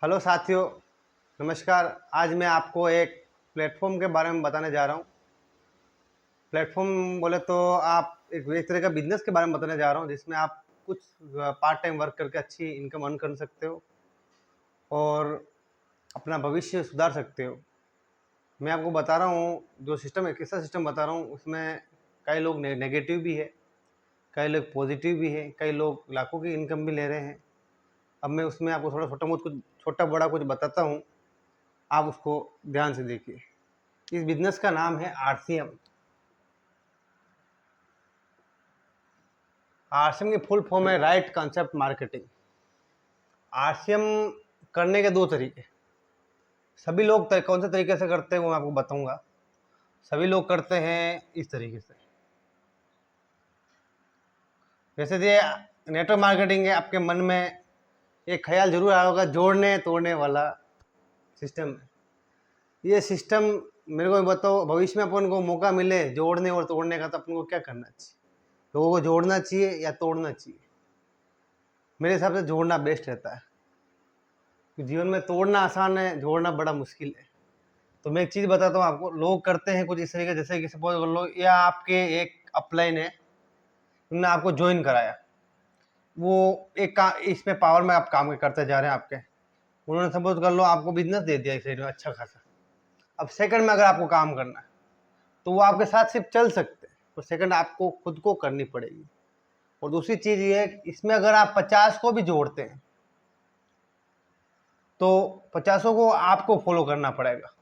Hello साथियों, नमस्कार। आज मैं आपको एक प्लेटफॉर्म के बारे में बताने जा रहा हूँ। प्लेटफॉर्म बोले तो आप एक तरह का बिजनेस के बारे में बताने जा रहा हूँ, जिसमें आप कुछ पार्ट टाइम वर्क करके अच्छी इनकम अर्न कर सकते हो और अपना भविष्य सुधार सकते हो। मैं आपको बता रहा हूँ, जो सिस्टम है, कैसा सिस्टम बता रहा हूँ, उसमें कई लोग नेगेटिव भी है, कई लोग पॉजिटिव भी है, कई लोग लाखों की इनकम भी ले रहे हैं। अब मैं उसमें आपको थोड़ा छोटा बड़ा कुछ बताता हूँ, आप उसको ध्यान से देखिए। इस बिजनेस का नाम है आरसीएम। आरसीएम की फुल फॉर्म है राइट कॉन्सेप्ट मार्केटिंग। आरसीएम करने के दो तरीके। सभी लोग कौन से तरीके से करते हैं वो मैं आपको बताऊंगा। सभी लोग करते हैं इस तरीके से। जैसे ये नेटवर्क मार्केटिंग है, आपके मन में एक ख्याल जरूर आया होगा, जोड़ने तोड़ने वाला सिस्टम है। ये सिस्टम मेरे को बताओ, भविष्य में अपन को मौका मिले जोड़ने और तोड़ने का, तो अपन को क्या करना चाहिए? लोगों को जोड़ना चाहिए या तोड़ना चाहिए? मेरे हिसाब से जोड़ना बेस्ट रहता है। जीवन में तोड़ना आसान है, जोड़ना बड़ा मुश्किल है। तो मैं एक चीज़ बताता हूँ आपको। लोग करते हैं कुछ इस तरीके, जैसे कि सपोज कर लो, या आपके एक अपलाइन है, उन्होंने आपको ज्वाइन कराया, वो एक इसमें पावर में आप काम करते जा रहे हैं आपके। उन्होंने सपोज कर लो आपको बिजनेस दे दिया इस साइड में अच्छा खासा। अब सेकंड में अगर आपको काम करना है तो वो आपके साथ सिर्फ चल सकते हैं, तो सेकंड आपको खुद को करनी पड़ेगी। और दूसरी चीज़ ये है, इसमें अगर आप 50 को भी जोड़ते हैं तो 50 को आपको फॉलो करना पड़ेगा।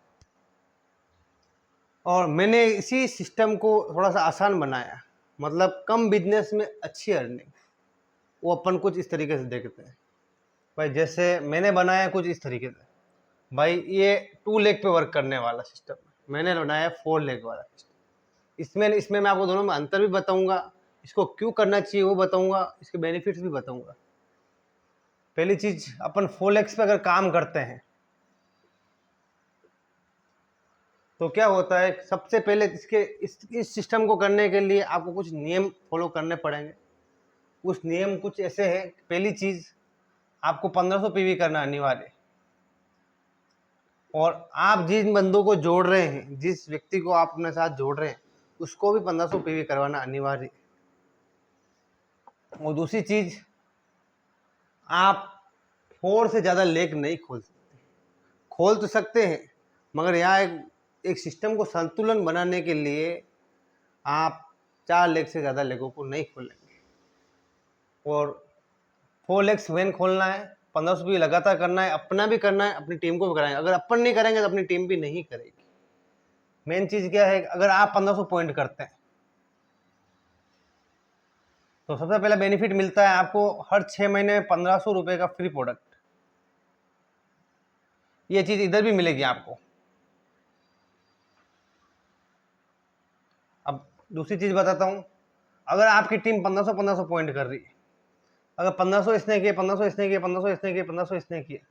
और मैंने इसी सिस्टम को थोड़ा सा आसान बनाया, मतलब कम बिजनेस में अच्छी अर्निंग। वो अपन कुछ इस तरीके से देखते हैं भाई। जैसे मैंने बनाया कुछ इस तरीके से भाई, ये 2 लेग पे वर्क करने वाला सिस्टम है, मैंने बनाया 4 लेग वाला सिस्टम। इसमें इसमें मैं आपको दोनों में अंतर भी बताऊंगा, इसको क्यों करना चाहिए वो बताऊंगा, इसके बेनिफिट्स भी बताऊंगा। पहली चीज, अपन 4 लेग्स पे अगर काम करते हैं तो क्या होता है, सबसे पहले इस सिस्टम को करने के लिए आपको कुछ नियम फॉलो करने पड़ेंगे। कुछ नियम कुछ ऐसे हैं। पहली चीज, आपको 1500 पीवी करना अनिवार्य है। और आप जिन बंदों को जोड़ रहे हैं, जिस व्यक्ति को आप अपने साथ जोड़ रहे हैं, उसको भी 1500 पीवी करवाना अनिवार्य है। और दूसरी चीज, आप 4 से ज्यादा लेग नहीं खोल सकते। खोल तो सकते हैं, मगर यहाँ एक सिस्टम को संतुलन बनाने के लिए आप 4 लेग से ज़्यादा लेगों को नहीं खोलेंगे। और 4 लेग्स वेन खोलना है, 1500 भी लगातार करना है, अपना भी करना है, अपनी टीम को भी कराएंगे। अगर अपन नहीं करेंगे तो अपनी टीम भी नहीं करेगी। मेन चीज़ क्या है, अगर आप 1500 पॉइंट करते हैं तो सबसे पहला बेनिफिट मिलता है आपको, हर 6 महीने में 1500 रुपये का फ्री प्रोडक्ट। ये चीज़ इधर भी मिलेगी आपको। अब दूसरी चीज़ बताता हूँ, अगर आपकी टीम 1500 पॉइंट कर रही है, अगर 1500 इसने किए, 1500 इसने किए, 1500 इसने किए, 1500 इसने किए,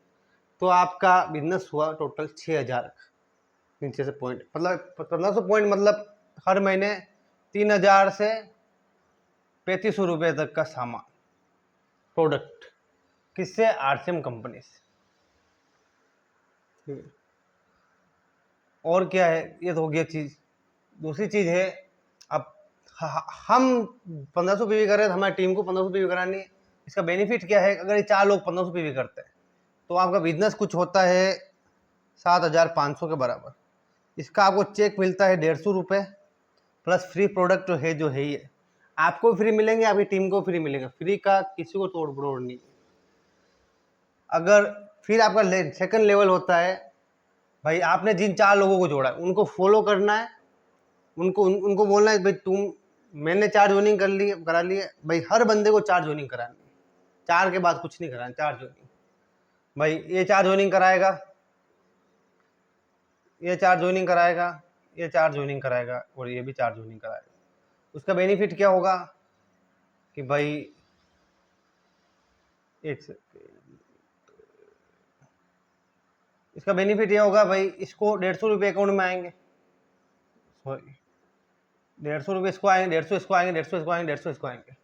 तो आपका बिजनेस हुआ टोटल 6000 नीचे से पॉइंट। मतलब 1500 पॉइंट, मतलब हर महीने 3000 से 3500 रुपये तक का सामान, प्रोडक्ट। किससे? आरसीएम कंपनी से। और क्या है, ये तो हो गया चीज़। दूसरी चीज़ है, अब हम 1500 पीवी कर रहे हैं, तो हमारी टीम को 1500 पीवी करानी है। इसका बेनिफिट क्या है, अगर ये 4 लोग 1500 पीवी करते हैं तो आपका बिजनेस कुछ होता है 7500 के बराबर। इसका आपको चेक मिलता है 150 रुपये, प्लस फ्री प्रोडक्ट जो है ही है। आपको फ्री मिलेंगे, आपकी टीम को फ्री मिलेगा। फ्री का किसी को तोड़ मरोड़ नहीं। अगर फिर आपका सेकंड लेवल होता है भाई, आपने जिन 4 लोगों को जोड़ा है उनको फॉलो करना है। उनको बोलना है भाई, मैंने 4 ज्वाइनिंग करा ली है भाई, हर बंदे को 4 ज्वाइनिंग करानी है। 4 के बाद कुछ नहीं कराना, 4 ज्वाइनिंग। भाई ये 4 ज्वाइनिंग कराएगा, ये 4 ज्वाइनिंग कराएगा, ये 4 ज्वाइनिंग कराएगा, और ये भी 4 ज्वाइनिंग कराएगा। उसका बेनिफिट क्या होगा कि भाई, एक इसका बेनिफिट ये होगा भाई, इसको 150 रुपये अकाउंट में आएंगे। सॉरी, 150 रुपये इसको आएंगे, 150 इसको आएंगे, 150 इसको आएंगे, 150 इसको आएंगे।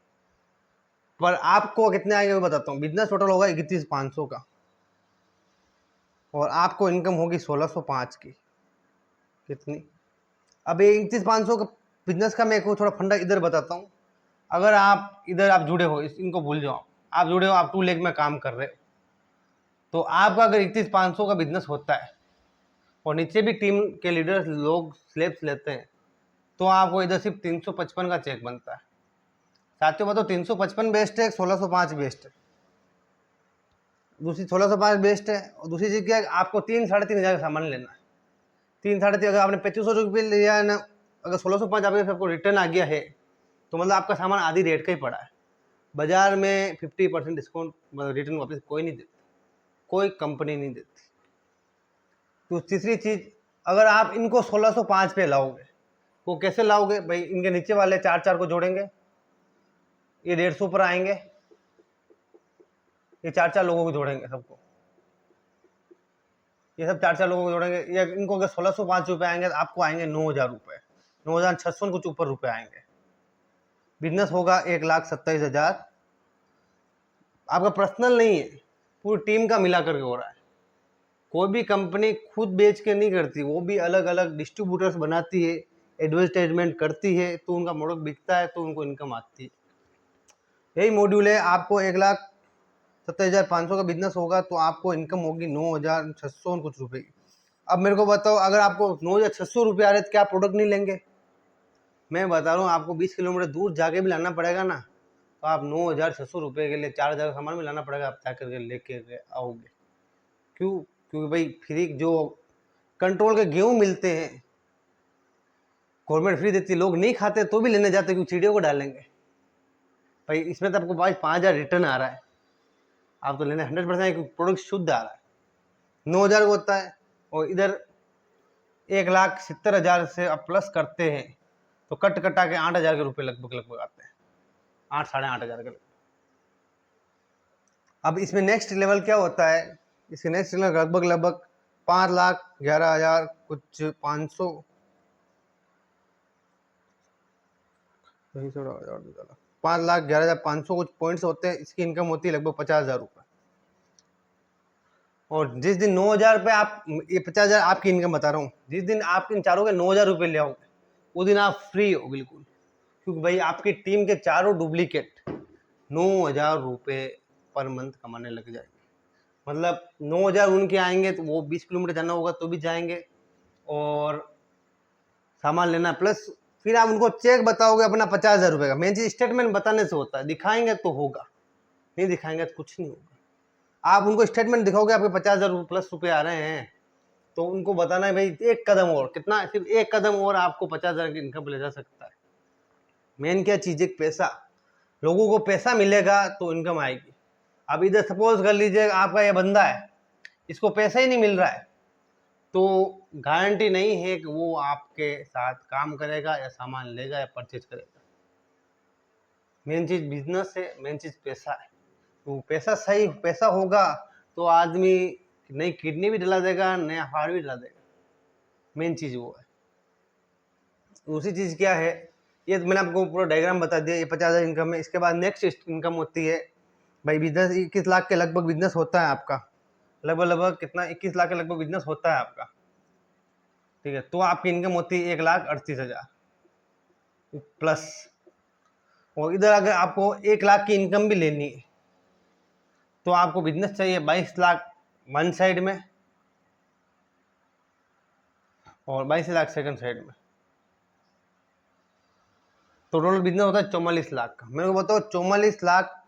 पर आपको कितने आएंगे वो बताता हूँ। बिजनेस टोटल होगा 31,500 का। और आपको इनकम होगी 1605 की। कितनी? अब ये 29,500 का बिजनेस का मैं को थोड़ा फंडा इधर बताता हूँ। अगर आप इधर आप जुड़े हो, इनको भूल जाओ, आप जुड़े हो, आप 2 लेग में काम कर रहे हो, तो आपका अगर 31,500 का बिजनेस होता है और नीचे भी टीम के लीडर्स लोग स्लेब्स लेते हैं, तो आपको इधर सिर्फ 355 का चेक बनता है। साथियों बताओ 355 बेस्ट है, 1605 बेस्ट है? दूसरी 1605 बेस्ट है। और दूसरी चीज़ क्या है, आपको 3-3,500 का सामान लेना है। 3-3,500 अगर आपने 2500 रुपये लिया है ना, अगर 1605 आपके सबको रिटर्न आ गया है, तो मतलब आपका सामान आधी रेट का ही पड़ा है। बाजार में 50% डिस्काउंट मतलब रिटर्न वापस कोई नहीं देता, कोई कंपनी नहीं देती। तो तीसरी चीज़, अगर आप इनको 1605 पे लाओगे, वो कैसे लाओगे भाई? इनके नीचे वाले 4 को जोड़ेंगे, ये 150 पर आएंगे, ये 4 लोगों को जोड़ेंगे सबको, ये सब 4 लोगों को जोड़ेंगे, ये इनको अगर 1605 रुपये आएंगे तो आपको आएंगे 9,000 रुपये, 9,600 कुछ ऊपर रुपये आएंगे। बिजनेस होगा 1,27,000। आपका पर्सनल नहीं है, पूरी टीम का मिला करके हो रहा है। कोई भी कंपनी खुद बेच के नहीं करती, वो भी अलग अलग डिस्ट्रीब्यूटर्स बनाती है, एडवर्टाइजमेंट करती है, तो उनका प्रोडक्ट बिकता है, तो उनको इनकम आती है। यही मॉड्यूल है। आपको 1,27,500 का बिजनेस होगा तो आपको इनकम होगी 9,600 कुछ रुपए की। अब मेरे को बताओ, अगर आपको 9,600 रुपये आ रहे तो क्या प्रोडक्ट नहीं लेंगे? मैं बता रहा हूँ, आपको 20 किलोमीटर दूर जाके भी लाना पड़ेगा ना, तो आप 9,600 रुपये के लिए 4,000 का सामान भी लाना पड़ेगा, आप जाकर के लेके आओगे। क्यों? क्योंकि भाई फ्री जो कंट्रोल के गेहूँ मिलते हैं, गवर्नमेंट फ्री देती है, लोग नहीं खाते तो भी लेने जाते, क्योंकि चिड़ियों को डालेंगे भाई। इसमें तो आपको 5,000 रिटर्न आ रहा है, आप तो लेने 100% प्रोडक्ट शुद्ध आ रहा है। 9,000 होता है, और इधर 1,70,000 से आप प्लस करते हैं तो कट कटा के 8,000 के रुपये लगभग आते हैं, 8-8,500 के लगभग। अब इसमें नेक्स्ट लेवल क्या होता है? इसके नेक्स्ट लेवल लगभग 5,11,000 कुछ 500 5,11,500 कुछ पॉइंट्स होते हैं। इसकी इनकम होती है लगभग 50,000 रुपये। और जिस दिन 9,000 रुपये आप, ये 50,000 आपकी इनकम बता रहा हूँ, जिस दिन आप इन चारों के 9,000 रुपये ले आओगे, उस दिन आप फ्री हो बिल्कुल, क्योंकि भाई आपकी टीम के चारों डुप्लीकेट 9,000 रुपये पर मंथ कमाने लग जाएंगे। मतलब 9,000 उनके आएंगे तो वो 20 किलोमीटर जाना होगा तो भी जाएंगे, और सामान लेना प्लस फिर आप उनको चेक बताओगे अपना 50,000 रुपये का। मेन चीज स्टेटमेंट बताने से होता है, दिखाएंगे तो होगा, नहीं दिखाएंगे तो कुछ नहीं होगा। आप उनको स्टेटमेंट दिखाओगे आपके 50,000 प्लस रुपये आ रहे हैं, तो उनको बताना है भाई एक कदम और, कितना, सिर्फ एक कदम और आपको 50,000 की इनकम ले जा सकता है। मेन क्या चीज है? पैसा। लोगों को पैसा मिलेगा तो इनकम आएगी। अब इधर सपोज कर लीजिए आपका ये बंदा है, इसको पैसा ही नहीं मिल रहा है, तो गारंटी नहीं है कि वो आपके साथ काम करेगा या सामान लेगा या परचेज करेगा। मेन चीज बिजनेस है, मेन चीज पैसा है। तो पैसा सही पैसा होगा तो आदमी नई किडनी भी डला देगा, नया हार्ट भी डला देगा। मेन चीज वो है। दूसरी चीज क्या है? ये तो मैंने आपको पूरा डायग्राम बता दिया। ये 50,000 इनकम है। इसके बाद नेक्स्ट इनकम होती है भाई बिजनेस 21 लाख के लगभग बिजनेस होता है आपका, लगभग कितना, 21 लाख के लगभग बिजनेस होता है आपका, ठीक है। तो आपकी इनकम होती है 1,38,000 प्लस। और इधर अगर आपको 1 लाख की इनकम भी लेनी है तो आपको बिजनेस चाहिए 22 लाख वन साइड में और 22 लाख सेकंड साइड में, तो टोटल बिजनेस होता है 44 लाख का। मेरे को बताओ 44 लाख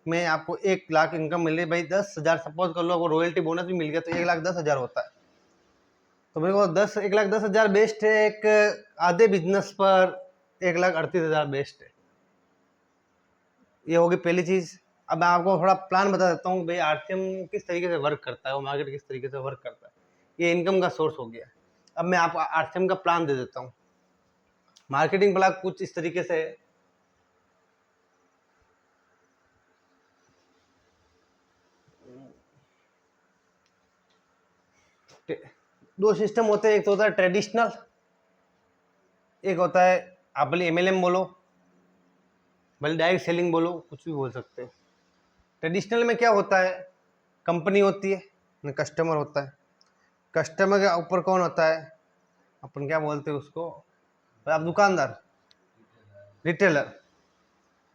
में आपको 1 लाख इनकम मिल रही है भाई। 10,000 सपोज कर लो, आपको रॉयल्टी बोनस भी मिल गया तो 1,10,000 होता है। तो मेरे को 1,10,000 बेस्ट है। एक आधे बिजनेस पर 1,38,000 बेस्ट है। ये होगी पहली चीज। अब मैं आपको थोड़ा प्लान बता देता हूँ भाई आरसीएम किस तरीके से वर्क करता है और मार्केट किस तरीके से वर्क करता है। ये इनकम का सोर्स हो गया। अब मैं आपको आरसीएम का प्लान दे देता हूँ। मार्केटिंग प्लान कुछ इस तरीके से है। दो सिस्टम होते हैं, एक तो होता है ट्रेडिशनल, एक होता है आप भले एमएलएम बोलो, भले डायरेक्ट सेलिंग बोलो, कुछ भी बोल सकते हो। ट्रेडिशनल में क्या होता है? कंपनी होती है, कस्टमर होता है, कस्टमर के ऊपर कौन होता है, अपन क्या बोलते हैं उसको, आप दुकानदार, रिटेलर,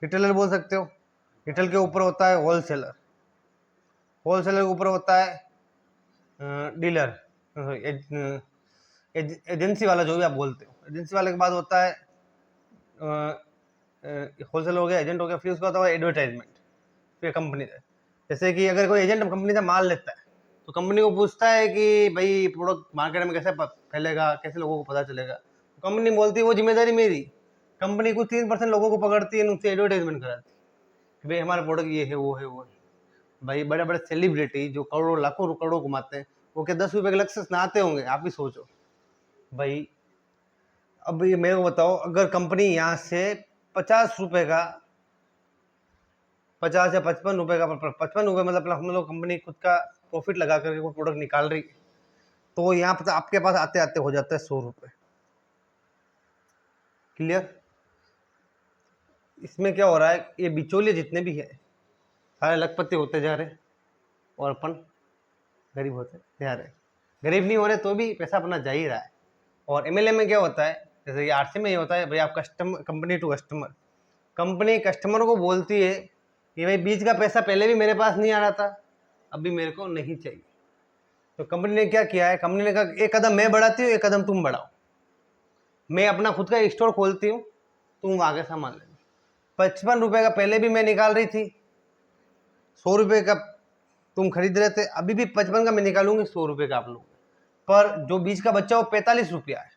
रिटेलर बोल सकते हो। रिटेल के ऊपर होता है होलसेलर, होलसेलर के ऊपर होता है डीलर, एजेंसी वाला, जो भी आप बोलते हो। एजेंसी वाले के बाद होता है होलसेलर हो गया, एजेंट हो गया, फिर उसका होता है एडवर्टाइजमेंट, फिर कंपनी है। जैसे कि अगर कोई एजेंट कंपनी से माल लेता है तो कंपनी को पूछता है कि भाई प्रोडक्ट मार्केट में कैसे फैलेगा, कैसे लोगों को पता चलेगा। तो कंपनी बोलती है वो जिम्मेदारी मेरी। कंपनी कुछ 3% लोगों को पकड़ती है, उनसे एडवर्टाइजमेंट कराती है कि भाई हमारा प्रोडक्ट ये है, वो है, वो है। भाई बड़े बड़े सेलिब्रिटी जो करोड़ों लाखों करोड़ों कमाते हैं, वो क्या 10 रुपए के लक्ष्य से नहाते होंगे, आप भी सोचो भाई। अब ये मेरे को बताओ, अगर कंपनी यहाँ से 50 रुपए का, 50 या 55 रुपए का, 55 रुपए मतलब हम लोग कंपनी खुद का प्रॉफिट लगा करके कोई प्रोडक्ट निकाल रही है, तो यहाँ पर आपके पास आते आते हो जाता है 100 रुपए। क्लियर? इसमें क्या हो रहा है, ये बिचौलिए जितने भी है सारे लखपति होते जा रहे और अपन गरीब होते जा रहे। गरीब नहीं हो रहे तो भी पैसा अपना जा ही रहा है। और एमएलए में क्या होता है, जैसे कि आरसी में ये होता है, भाई आप customer, company to customer, company customer को बोलती है कि भाई बीच का पैसा पहले भी मेरे पास नहीं आ रहा था, अभी मेरे को नहीं चाहिए। तो कंपनी ने क्या किया है, कंपनी ने कहा एक कदम मैं बढ़ाती हूँ, एक कदम तुम बढ़ाओ। मैं अपना खुद का स्टोर खोलती हूँ, तुम आगे सामान ले लो। 55 रुपए का पहले भी मैं निकाल रही थी, 100 रुपए का तुम खरीद रहे थे, अभी भी 55 का मैं निकालूंगी, 100 रुपए का आप लोग। पर जो बीच का बच्चा वो 45 रुपया है,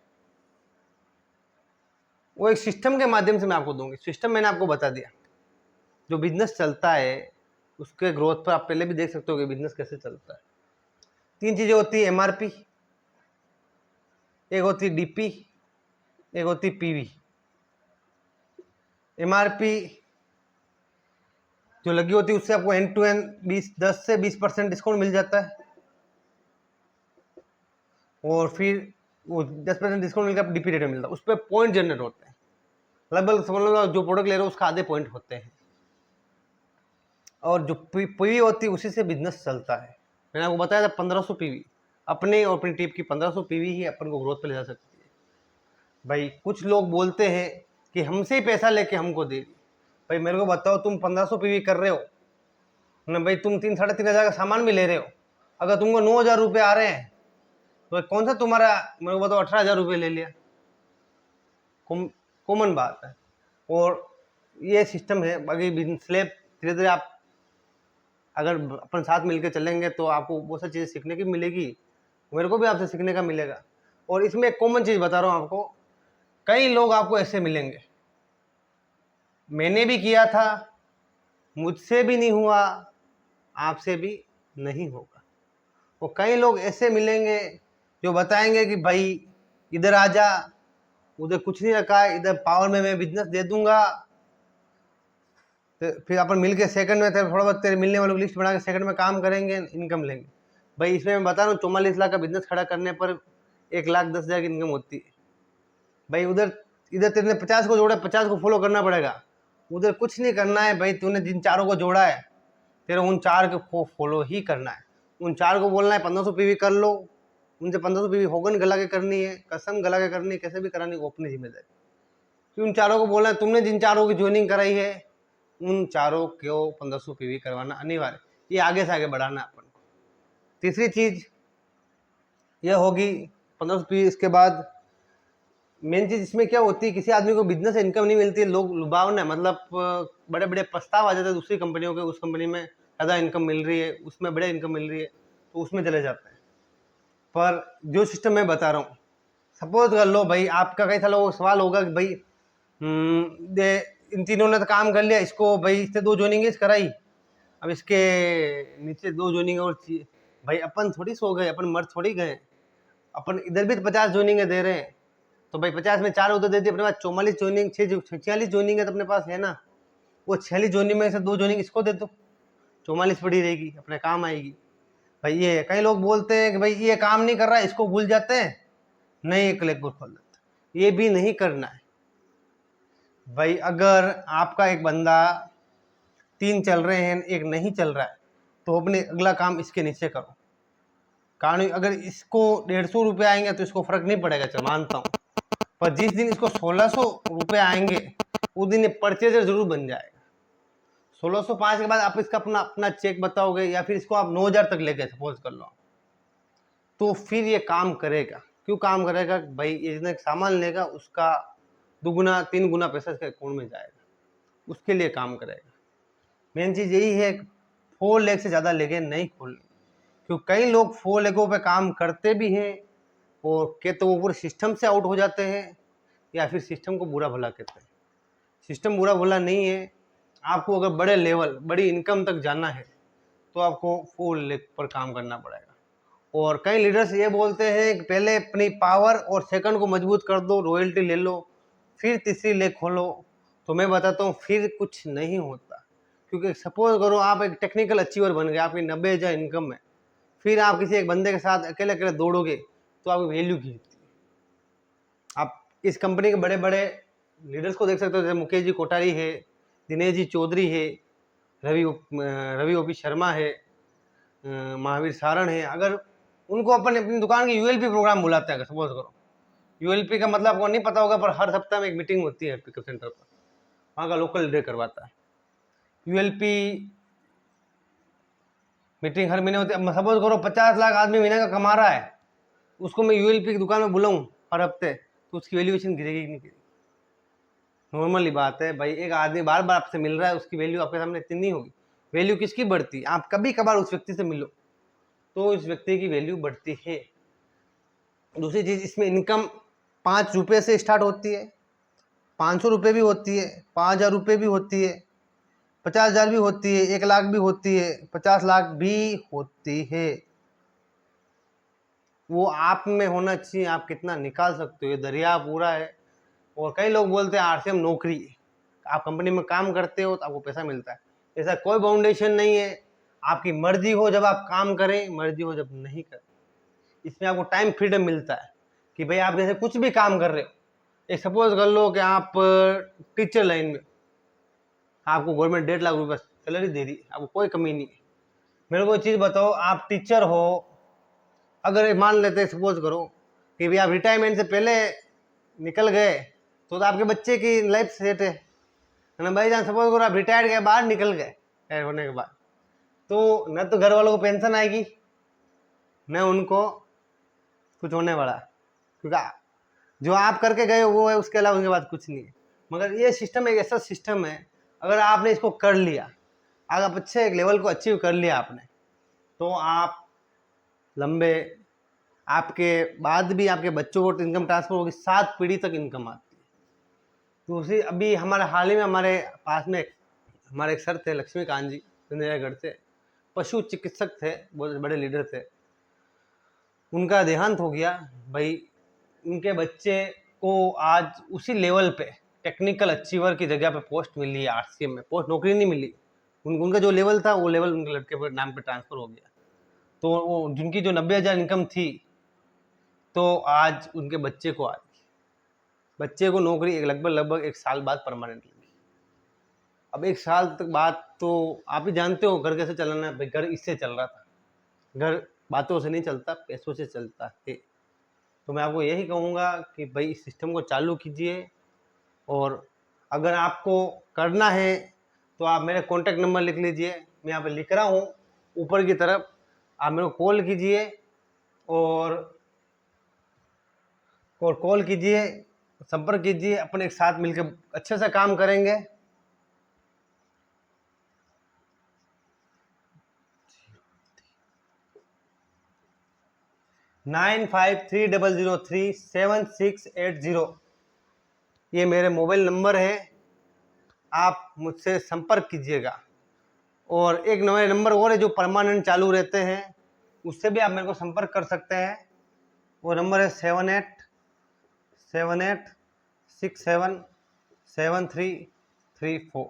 वो एक सिस्टम के माध्यम से मैं आपको दूंगी। सिस्टम मैंने आपको बता दिया। जो बिजनेस चलता है उसके ग्रोथ पर आप पहले भी देख सकते हो कि बिजनेस कैसे चलता है। 3 चीजें होती है, एमआरपी, एक होती डीपी, एक होती पीवी। एमआरपी जो लगी होती है उससे आपको एंड टू एंड 10 से 20% डिस्काउंट मिल जाता है, और फिर वो 10% डिस्काउंट मिलकर डीपी रेट में मिलता है। उस पर पॉइंट जनरेट होते हैं, लगभग समझ लो जो प्रोडक्ट ले रहे हो उसका आधे पॉइंट होते हैं। और जो पीवी होती है उसी से बिजनेस चलता है। मैंने आपको बताया था 1500 पीवी, अपने और अपनी टीम की 1500 पीवी ही अपन को ग्रोथ पे ले जा सकती है। भाई कुछ लोग बोलते हैं कि हमसे ही पैसा लेके हमको दे दी। भाई मेरे को बताओ, तुम 1500 पीवी कर रहे हो ना भाई, तुम 3-3.5 हजार का सामान भी ले रहे हो, अगर तुमको 9,000 रुपये आ रहे हैं तो कौन सा तुम्हारा, मेरे को बताओ 18,000 रुपये ले लिया, कॉमन बात है। और ये सिस्टम है। बाकी बिजनेस स्लैब धीरे धीरे आप अगर अपन साथ मिलकर चलेंगे तो आपको बहुत सारी चीज़ें सीखने की मिलेगी, मेरे को भी आपसे सीखने का मिलेगा। और इसमें एक कॉमन चीज़ बता रहा हूँ आपको, कई लोग आपको ऐसे मिलेंगे, मैंने भी किया था, मुझसे भी नहीं हुआ, आपसे भी नहीं होगा। तो कई लोग ऐसे मिलेंगे जो बताएंगे कि भाई इधर आ जा, उधर कुछ नहीं रखा है, इधर पावर में मैं बिजनेस दे दूंगा। तो फिर अपन मिल के सेकंड में थोड़ा बहुत तेरे मिलने वालों की लिस्ट बना के सेकंड में काम करेंगे, इनकम लेंगे। भाई इसमें मैं बता रहा हूँ 44 लाख का बिजनेस खड़ा करने पर 1,10,000 की इनकम होती है। भाई उधर इधर तेरे 50 को जोड़ा, 50 को फॉलो करना पड़ेगा, उधर कुछ नहीं करना है। भाई तूने जिन चारों को जोड़ा है तेरे उन 4 को फॉलो ही करना है। उन 4 को बोलना है 1500 पीवी कर लो, उनसे 1500 पीवी होगन गला के करनी है, कसम गला के करनी है, कैसे भी करानी, वो अपनी जिम्मेदारी। उन 4 को बोलना है तुमने जिन 4 की ज्वाइनिंग कराई है उन 4 को 1500 पीवी करवाना अनिवार्य। ये आगे से आगे बढ़ाना अपन को। तीसरी चीज ये होगी 1500 पीवी। इसके बाद मेन चीज इसमें क्या होती है, किसी आदमी को बिजनेस से इनकम नहीं मिलती है, लोग लुभावना, मतलब बड़े बड़े प्रस्ताव आ जाते हैं दूसरी कंपनियों के, उस कंपनी में ज़्यादा इनकम मिल रही है, उसमें बड़े इनकम मिल रही है, तो उसमें चले जाते हैं। पर जो सिस्टम मैं बता रहा हूँ, सपोज कर लो भाई, आपका कई सालों सवाल होगा कि भाई इन तीनों ने तो काम कर लिया, इसको भाई इससे 2 ज्वाइनिंग कराई, अब इसके नीचे 2 ज्वाइनिंग और चाहिए। भाई अपन थोड़ी सो गए, अपन मर थोड़ी गए, अपन इधर भी 50 ज्वाइनिंग दे रहे हैं, तो भाई 50 में 4 उधर दे दिए, अपने पास 44 ज्वाइनिंग, 46 ज्वाइनिंग है तो अपने पास है ना, वो 46 ज्वाइनिंग में से 2 ज्वाइनिंग इसको दे दो, 44 पड़ी रहेगी, अपने काम आएगी। भाई ये कई लोग बोलते हैं कि भाई ये काम नहीं कर रहा है, इसको भूल जाते हैं, नहीं एक क्लिक खोल देते, ये भी नहीं करना है। भाई अगर आपका एक बंदा 3 चल रहे हैं, एक नहीं चल रहा है, तो अपने अगला काम इसके नीचे करो। कारण अगर इसको 150 रुपये आएंगे तो इसको फर्क नहीं पड़ेगा, चल मानता हूँ, पर जिस दिन इसको 1600 रुपये आएंगे उस दिन ये परचेजर जरूर बन जाएगा। 1605 के बाद आप इसका अपना अपना चेक बताओगे या फिर इसको आप 9000 तक ले गए सपोज कर लो, तो फिर ये काम करेगा। क्यों काम करेगा भाई, ये जितना सामान लेगा उसका 2 गुना 3 गुना पैसा इसके अकाउंट में जाएगा, उसके लिए काम करेगा। मेन चीज़ यही है, 4 लेग से ज़्यादा लेगे नहीं खोलने, क्योंकि कई लोग 4 लेगों पे काम करते भी हैं और के तो वो पूरे सिस्टम से आउट हो जाते हैं या फिर सिस्टम को बुरा भला कहते हैं। सिस्टम बुरा भला नहीं है, आपको अगर बड़े लेवल बड़ी इनकम तक जाना है तो आपको 4 लेग पर काम करना पड़ेगा। और कई लीडर्स ये बोलते हैं कि पहले अपनी पावर और सेकंड को मजबूत कर दो, रॉयल्टी ले लो, फिर तीसरी लेग खोलो। तो मैं बताता हूँ फिर कुछ नहीं होता, क्योंकि सपोज करो आप एक टेक्निकल अचीवर बन गए, आपकी 90,000 इनकम है, फिर आप किसी एक बंदे के साथ अकेले अकेले दौड़ोगे तो आपकी वैल्यू गिरती है। आप इस कंपनी के बड़े बड़े लीडर्स को देख सकते हो, जैसे मुकेश जी कोठारी है, दिनेश जी चौधरी है, रवि ओपी शर्मा है, महावीर सारण है। अगर उनको अपनी दुकान की यूएलपी प्रोग्राम बुलाते हैं, सपोज करो, यूएलपी का मतलब आपको नहीं पता होगा, पर हर सप्ताह में एक मीटिंग होती है पिकअप सेंटर पर, वहाँ का लोकल लीडर करवाता है यूएलपी मीटिंग, हर महीने होती है। सपोज करो 50 लाख आदमी महीने का कमा रहा है, उसको मैं यूएलपी की दुकान में बुलाऊं हर हफ्ते, तो उसकी वैल्यूएशन गिरेगी कि नहीं गिरेगी? नॉर्मली बात है भाई, एक आदमी बार बार आपसे मिल रहा है, उसकी वैल्यू आपके सामने इतनी नहीं होगी। वैल्यू किसकी बढ़ती है? आप कभी कभार उस व्यक्ति से मिलो तो इस व्यक्ति की वैल्यू बढ़ती है। दूसरी चीज, इसमें इनकम 5 रुपये से स्टार्ट होती है, 500 रुपये भी होती है, 5000 रुपये भी होती है, 50,000 भी होती है, 1 लाख भी होती है, 50 लाख भी होती है। वो आप में होना चाहिए, आप कितना निकाल सकते हो, ये दरिया पूरा है। और कई लोग बोलते हैं आरसीएम नौकरी है, आप कंपनी में काम करते हो तो आपको पैसा मिलता है, ऐसा कोई बाउंडेशन नहीं है। आपकी मर्जी हो जब आप काम करें, मर्जी हो जब नहीं करें। इसमें आपको टाइम फ्रीडम मिलता है कि भाई आप जैसे कुछ भी काम कर रहे हो, एक सपोज कर लो कि आप टीचर लाइन में, आपको गवर्नमेंट 1.5 लाख रुपये सैलरी दे रही है, आपको कोई कमी नहीं है। मेरे को चीज़ बताओ, आप टीचर हो, अगर मान लेते हैं सपोज करो कि भाई आप रिटायरमेंट से पहले निकल गए तो आपके बच्चे की लाइफ सेट है ना भाई जान। सपोज करो आप रिटायर्ड के बाद निकल गए, रिटायर होने के बाद, तो न तो घर वालों को पेंशन आएगी न उनको कुछ होने वाला, क्योंकि जो आप करके गए वो है, उसके अलावा उनके बाद कुछ नहीं है। मगर ये सिस्टम एक ऐसा सिस्टम है, अगर आपने इसको कर लिया, अगर आप अच्छे एक लेवल को अचीव कर लिया आपने, तो आप लंबे, आपके बाद भी आपके बच्चों को इनकम ट्रांसफर होगी, 7 पीढ़ी तक इनकम आती है। दूसरी, अभी हमारे हाल ही में हमारे पास में हमारे एक सर थे, लक्ष्मीकांत जी, गढ़ से पशु चिकित्सक थे, बहुत बड़े लीडर थे, उनका देहांत हो गया भाई। उनके बच्चे को आज उसी लेवल पे टेक्निकल अचीवर की जगह पे पोस्ट मिली है, आरसीएम में पोस्ट, नौकरी नहीं मिली, उनका जो लेवल था वो लेवल उनके लड़के पर नाम पे ट्रांसफर हो गया। तो वो जिनकी जो 90,000 इनकम थी, तो आज उनके बच्चे को आ गई, बच्चे को नौकरी लगभग 1 साल बाद परमानेंट लगी। अब 1 साल तक बाद तो आप ही जानते हो घर कैसे चलाना है भाई, घर इससे चल रहा था, घर बातों से नहीं चलता, पैसों से चलता है। तो मैं आपको यही कहूँगा कि भाई इस सिस्टम को चालू कीजिए, और अगर आपको करना है तो आप मेरे कॉन्टैक्ट नंबर लिख लीजिए, मैं यहाँ पे लिख रहा हूँ ऊपर की तरफ, आप मेरे को कॉल कीजिए और कॉल कीजिए, संपर्क कीजिए, अपन एक साथ मिलकर अच्छे से काम करेंगे। $9530037680 ये मेरे मोबाइल नंबर है, आप मुझसे संपर्क कीजिएगा। और एक नए नंबर और है जो परमानेंट चालू रहते हैं, उससे भी आप मेरे को संपर्क कर सकते हैं। वो नंबर है 7867673334।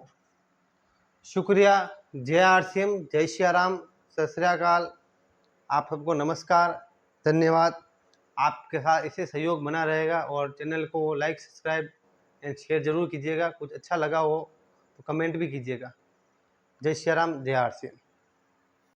शुक्रिया। जय आरसीएम, जय श्री राम, सत श्री अकाल, आप सबको नमस्कार, धन्यवाद। आपके साथ इसे सहयोग बना रहेगा, और चैनल को लाइक, सब्सक्राइब एंड शेयर जरूर कीजिएगा। कुछ अच्छा लगा हो तो कमेंट भी कीजिएगा। जय श्री राम, जय आरसीएम।